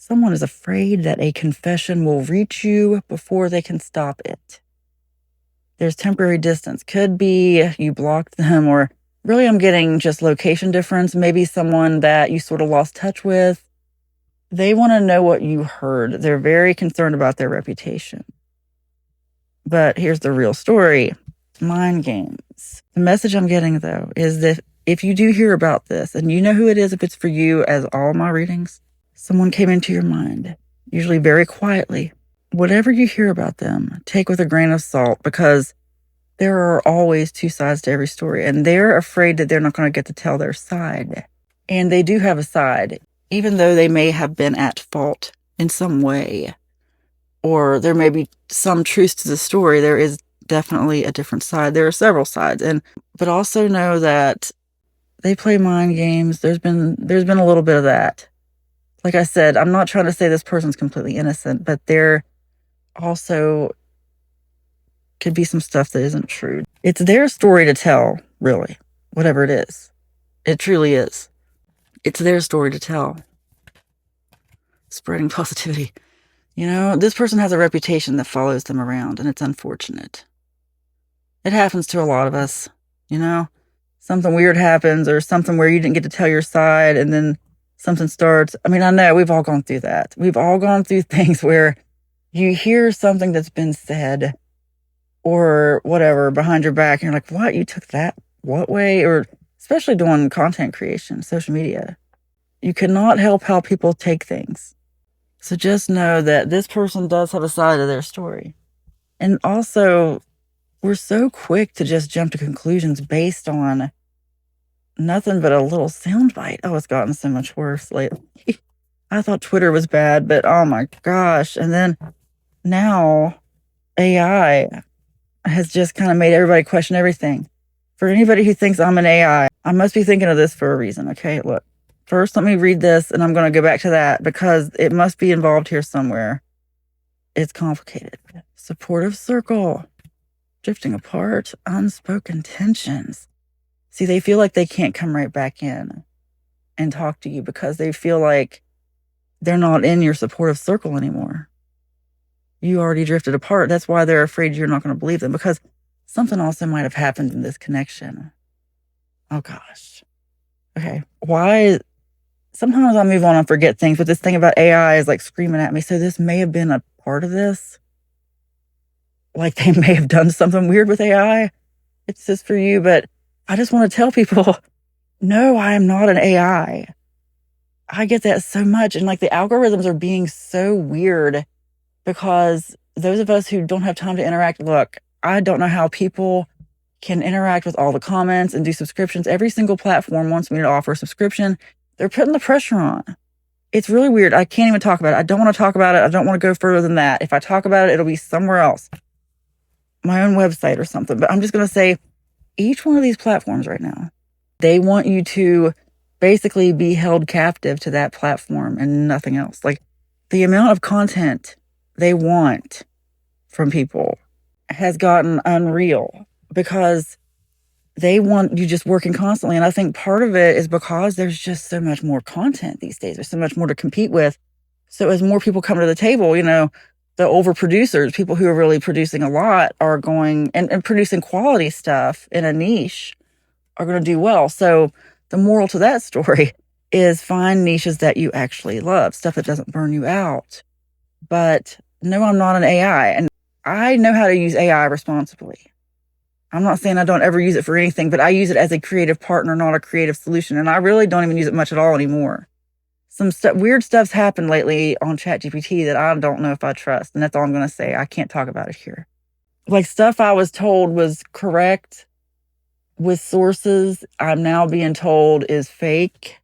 Someone is afraid that a confession will reach you before they can stop it. There's temporary distance. Could be you blocked them, or really I'm getting just location difference. Maybe someone that you sort of lost touch with. They want to know what you heard. They're very concerned about their reputation. But here's the real story. Mind games. The message I'm getting, though, is that if you do hear about this, and you know who it is if it's for you, as all my readings, someone came into your mind, usually very quietly. Whatever you hear about them, take with a grain of salt, because there are always two sides to every story, and they're afraid that they're not going to get to tell their side. And they do have a side, even though they may have been at fault in some way, or there may be some truth to the story. There is definitely a different side. There are several sides, but also know that they play mind games. There's been a little bit of that. Like I said, I'm not trying to say this person's completely innocent, but there also could be some stuff that isn't true. It's their story to tell, really, whatever it is. It truly is. It's their story to tell. Spreading positivity. This person has a reputation that follows them around, and it's unfortunate. It happens to a lot of us, Something weird happens, or something where you didn't get to tell your side, and then something starts. I know we've all gone through that. We've all gone through things where you hear something that's been said or whatever behind your back, and you're like, what? You took that what way? Or especially doing content creation, social media. You cannot help how people take things. So just know that this person does have a side of their story. And also, we're so quick to just jump to conclusions based on nothing but a little soundbite. Oh, it's gotten so much worse lately. I thought Twitter was bad, but oh my gosh. And then now AI has just kind of made everybody question everything. For anybody who thinks I'm an AI, I must be thinking of this for a reason. Okay, look. First, let me read this, and I'm going to go back to that because it must be involved here somewhere. It's complicated. Supportive circle. Drifting apart. Unspoken tensions. See, they feel like they can't come right back in and talk to you because they feel like they're not in your supportive circle anymore. You already drifted apart. That's why they're afraid you're not going to believe them, because something also might have happened in this connection. Oh, gosh. Okay. Why? Sometimes I move on and forget things, but this thing about AI is like screaming at me. So this may have been a part of this. Like they may have done something weird with AI. It's just for you, but I just want to tell people, no, I am not an AI. I get that so much. And like the algorithms are being so weird because those of us who don't have time to interact, look, I don't know how people can interact with all the comments and do subscriptions. Every single platform wants me to offer a subscription. They're putting the pressure on. It's really weird. I can't even talk about it. I don't want to talk about it. I don't want to go further than that. If I talk about it, it'll be somewhere else. My own website or something. But I'm just going to say, each one of these platforms right now, they want you to basically be held captive to that platform and nothing else. Like the amount of content they want from people has gotten unreal because they want you just working constantly. And I think part of it is because there's just so much more content these days. There's so much more to compete with. So as more people come to the table, the overproducers, people who are really producing a lot are going and producing quality stuff in a niche are going to do well. So the moral to that story is find niches that you actually love, stuff that doesn't burn you out. But no, I'm not an AI, and I know how to use AI responsibly. I'm not saying I don't ever use it for anything, but I use it as a creative partner, not a creative solution. And I really don't even use it much at all anymore. Some weird stuff's happened lately on ChatGPT that I don't know if I trust. And that's all I'm going to say. I can't talk about it here. Like stuff I was told was correct with sources, I'm now being told is fake.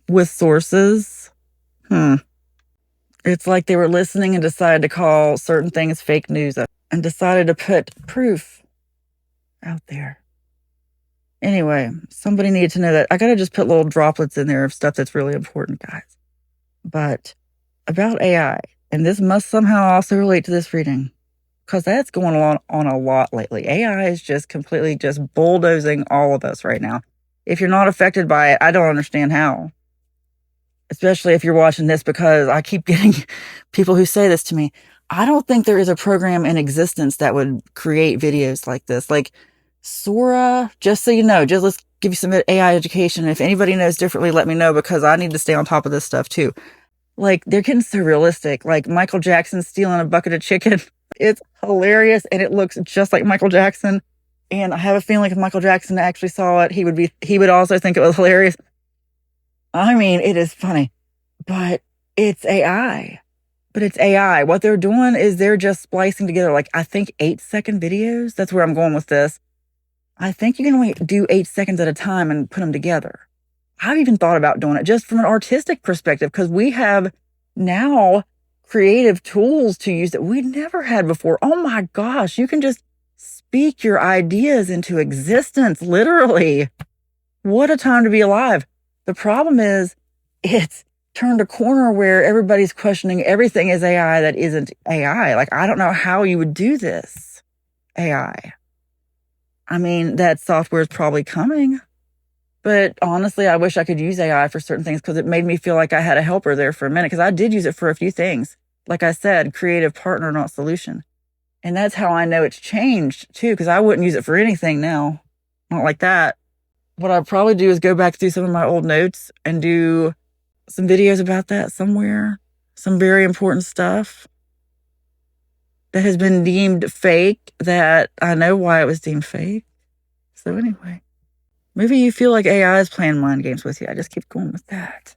With sources. It's like they were listening and decided to call certain things fake news and decided to put proof out there. Anyway, somebody needed to know that. I got to just put little droplets in there of stuff that's really important, guys. But about AI, and this must somehow also relate to this reading, because that's going on a lot lately. AI is just completely just bulldozing all of us right now. If you're not affected by it, I don't understand how. especially if you're watching this, because I keep getting people who say this to me. I don't think there is a program in existence that would create videos like this. Like Sora, just so you know, just let's give you some AI education. If anybody knows differently, let me know, because I need to stay on top of this stuff too. Like, they're getting so realistic. Like Michael Jackson stealing a bucket of chicken. It's hilarious, and it looks just like Michael Jackson. And I have a feeling if Michael Jackson actually saw it, he would also think it was hilarious. I mean, it is funny, but it's AI. But it's AI. What they're doing is they're just splicing together, like, I think 8-second videos. That's where I'm going with this. I think you can only do 8 seconds at a time and put them together. I've even thought about doing it just from an artistic perspective, because we have now creative tools to use that we never had before. Oh my gosh, you can just speak your ideas into existence, literally. What a time to be alive. The problem is it's turned a corner where everybody's questioning everything is AI that isn't AI. Like, I don't know how you would do this AI. I mean, that software is probably coming. But honestly, I wish I could use AI for certain things, because it made me feel like I had a helper there for a minute, because I did use it for a few things. Like I said, creative partner, not solution. And that's how I know it's changed too, because I wouldn't use it for anything now. Not like that. What I'd probably do is go back through some of my old notes and do some videos about that somewhere. Some very important stuff that has been deemed fake, that I know why it was deemed fake. So anyway. Maybe you feel like AI is playing mind games with you. I just keep going with that.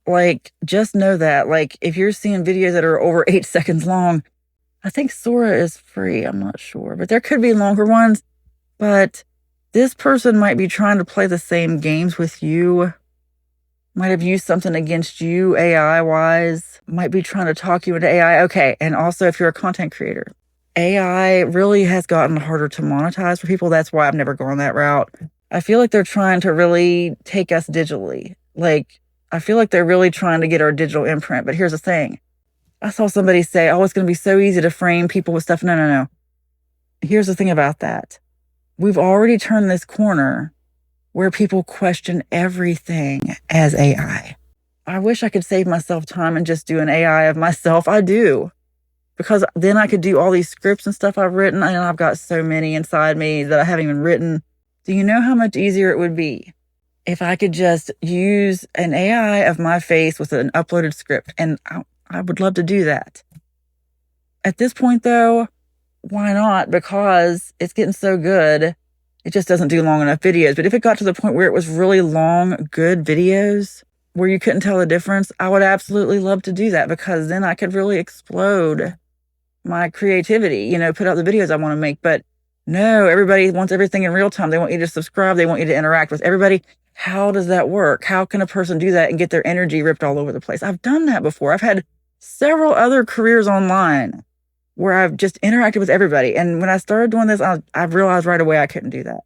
Like, just know that, like, if you're seeing videos that are over 8 seconds long, I think Sora is free. I'm not sure, but there could be longer ones. But this person might be trying to play the same games with you. Might have used something against you AI wise. Might be trying to talk you into AI. Okay. And also, if you're a content creator, AI really has gotten harder to monetize for people. That's why I've never gone that route. I feel like they're trying to really take us digitally. Like, I feel like they're really trying to get our digital imprint. But here's the thing. I saw somebody say, oh, it's going to be so easy to frame people with stuff. No. Here's the thing about that. We've already turned this corner where people question everything as AI. I wish I could save myself time and just do an AI of myself. I do. Because then I could do all these scripts and stuff I've written. And I've got so many inside me that I haven't even written. Do you know how much easier it would be if I could just use an AI of my face with an uploaded script? And I would love to do that. At this point, though, why not? Because it's getting so good, it just doesn't do long enough videos. But if it got to the point where it was really long, good videos where you couldn't tell the difference, I would absolutely love to do that, because then I could really explode my creativity, put out the videos I want to make. But no, everybody wants everything in real time. They want you to subscribe. They want you to interact with everybody. How does that work? How can a person do that and get their energy ripped all over the place? I've done that before. I've had several other careers online where I've just interacted with everybody. And when I started doing this, I realized right away I couldn't do that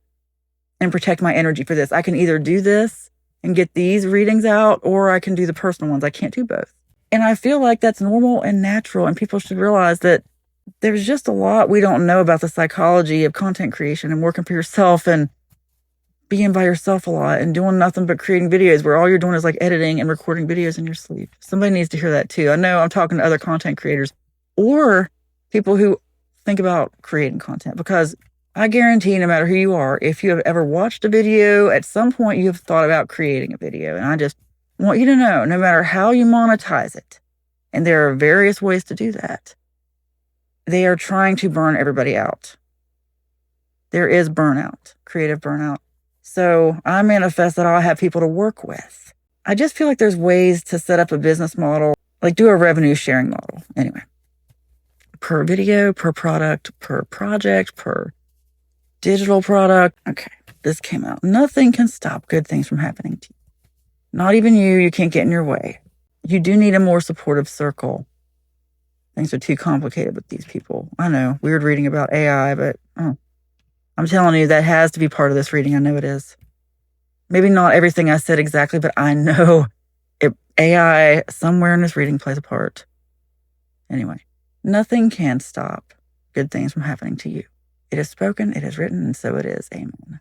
and protect my energy for this. I can either do this and get these readings out, or I can do the personal ones. I can't do both. And I feel like that's normal and natural. And people should realize that there's just a lot we don't know about the psychology of content creation and working for yourself and being by yourself a lot and doing nothing but creating videos where all you're doing is like editing and recording videos in your sleep. Somebody needs to hear that too. I know I'm talking to other content creators or people who think about creating content, because I guarantee no matter who you are, if you have ever watched a video, at some point you have thought about creating a video. And I just want you to know, no matter how you monetize it, and there are various ways to do that, they are trying to burn everybody out. There is burnout, creative burnout. So I manifest that I'll have people to work with. I just feel like there's ways to set up a business model, like do a revenue sharing model. Anyway, per video, per product, per project, per digital product. Okay, this came out. Nothing can stop good things from happening to you. Not even you. You can't get in your way. You do need a more supportive circle. Things are too complicated with these people. I know, weird reading about AI, but I'm telling you, that has to be part of this reading. I know it is. Maybe not everything I said exactly, but I know AI somewhere in this reading plays a part. Anyway, nothing can stop good things from happening to you. It is spoken, it is written, and so it is. Amen.